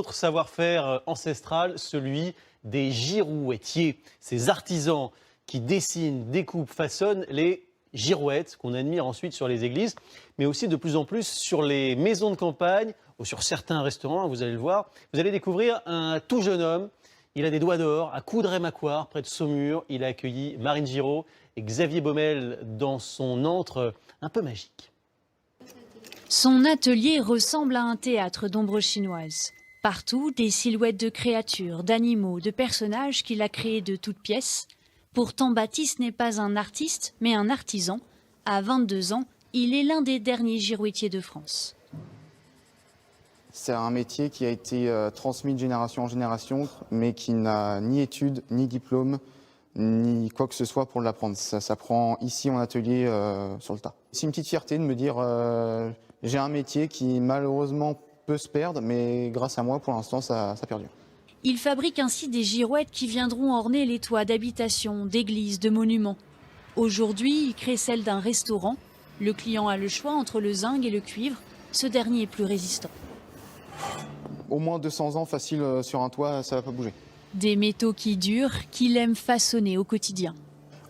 autre savoir-faire ancestral, celui des girouettiers. Ces artisans qui dessinent, découpent, façonnent les girouettes qu'on admire ensuite sur les églises, mais aussi de plus en plus sur les maisons de campagne ou sur certains restaurants, vous allez le voir. Vous allez découvrir un tout jeune homme. Il a des doigts d'or à Coudray-Macquart, près de Saumur. Il a accueilli Marine Giraud et Xavier Baumel dans son antre un peu magique. Son atelier ressemble à un théâtre d'ombres chinoises. Partout, des silhouettes de créatures, d'animaux, de personnages qu'il a créés de toutes pièces. Pourtant, Baptiste n'est pas un artiste, mais un artisan. À 22 ans, il est l'un des derniers girouettiers de France. C'est un métier qui a été transmis de génération en génération, mais qui n'a ni études, ni diplôme, ni quoi que ce soit pour l'apprendre. Ça s'apprend ici en atelier sur le tas. C'est une petite fierté de me dire j'ai un métier qui malheureusement peut se perdre, mais grâce à moi, pour l'instant, ça perdure. Il fabrique ainsi des girouettes qui viendront orner les toits d'habitations, d'églises, de monuments. Aujourd'hui, il crée celle d'un restaurant. Le client a le choix entre le zinc et le cuivre. Ce dernier est plus résistant. Au moins 200 ans facile sur un toit, ça ne va pas bouger. Des métaux qui durent, qu'il aime façonner au quotidien.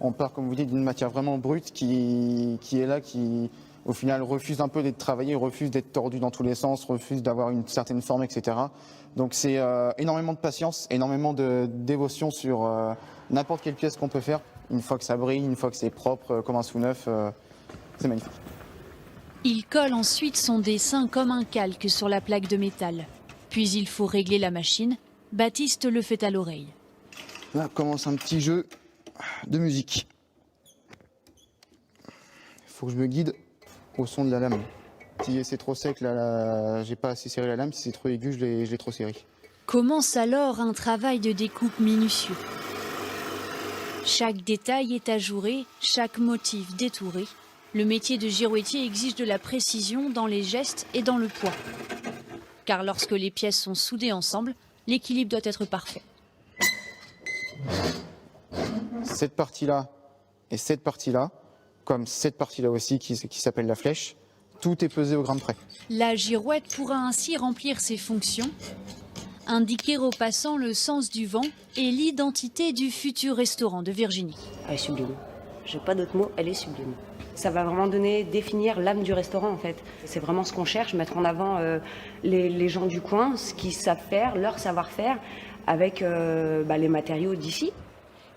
On part, comme vous dites, d'une matière vraiment brute qui est là, qui au final refuse un peu d'être travaillée, refuse d'être tordue dans tous les sens, refuse d'avoir une certaine forme, etc. Donc c'est énormément de patience, énormément de dévotion sur n'importe quelle pièce qu'on peut faire. Une fois que ça brille, une fois que c'est propre comme un sous-neuf, c'est magnifique. Il colle ensuite son dessin comme un calque sur la plaque de métal. Puis il faut régler la machine. Baptiste le fait à l'oreille. Là commence un petit jeu de musique. Il faut que je me guide au son de la lame. Si c'est trop sec, là, j'ai pas assez serré la lame. Si c'est trop aigu, je l'ai trop serré. Commence alors un travail de découpe minutieux. Chaque détail est ajouré, chaque motif détouré. Le métier de girouettier exige de la précision dans les gestes et dans le poids. Car lorsque les pièces sont soudées ensemble, l'équilibre doit être parfait. Cette partie-là et cette partie-là, comme cette partie-là aussi qui s'appelle la flèche, tout est pesé au gramme près. La girouette pourra ainsi remplir ses fonctions, indiquer aux passants le sens du vent et l'identité du futur restaurant de Virginie. Elle est sublime. J'ai pas d'autre mot, elle est sublime. Ça va vraiment définir l'âme du restaurant en fait. C'est vraiment ce qu'on cherche, mettre en avant les gens du coin, ce qu'ils savent faire, leur savoir-faire, avec les matériaux d'ici.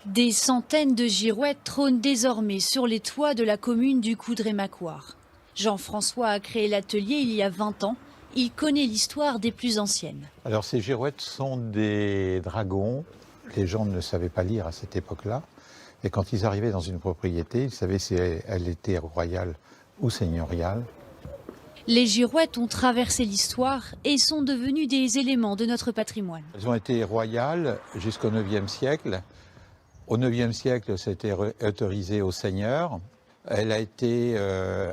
Des centaines de girouettes trônent désormais sur les toits de la commune du Coudray-Macquart. Jean-François a créé l'atelier il y a 20 ans. Il connaît l'histoire des plus anciennes. Alors ces girouettes sont des dragons. Les gens ne savaient pas lire à cette époque-là. Et quand ils arrivaient dans une propriété, ils savaient si elle était royale ou seigneuriale. Les girouettes ont traversé l'histoire et sont devenues des éléments de notre patrimoine. Elles ont été royales jusqu'au IXe siècle. Au IXe siècle, c'était autorisé aux seigneurs. Elle a été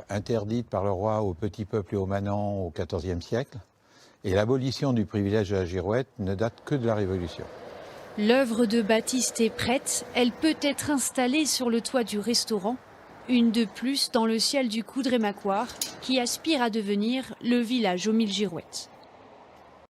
interdite par le roi au petit peuple et aux manants au XIVe siècle. Et l'abolition du privilège de la girouette ne date que de la Révolution. L'œuvre de Baptiste est prête. Elle peut être installée sur le toit du restaurant. Une de plus dans le ciel du Coudray-Macquart qui aspire à devenir le village aux 1000 girouettes.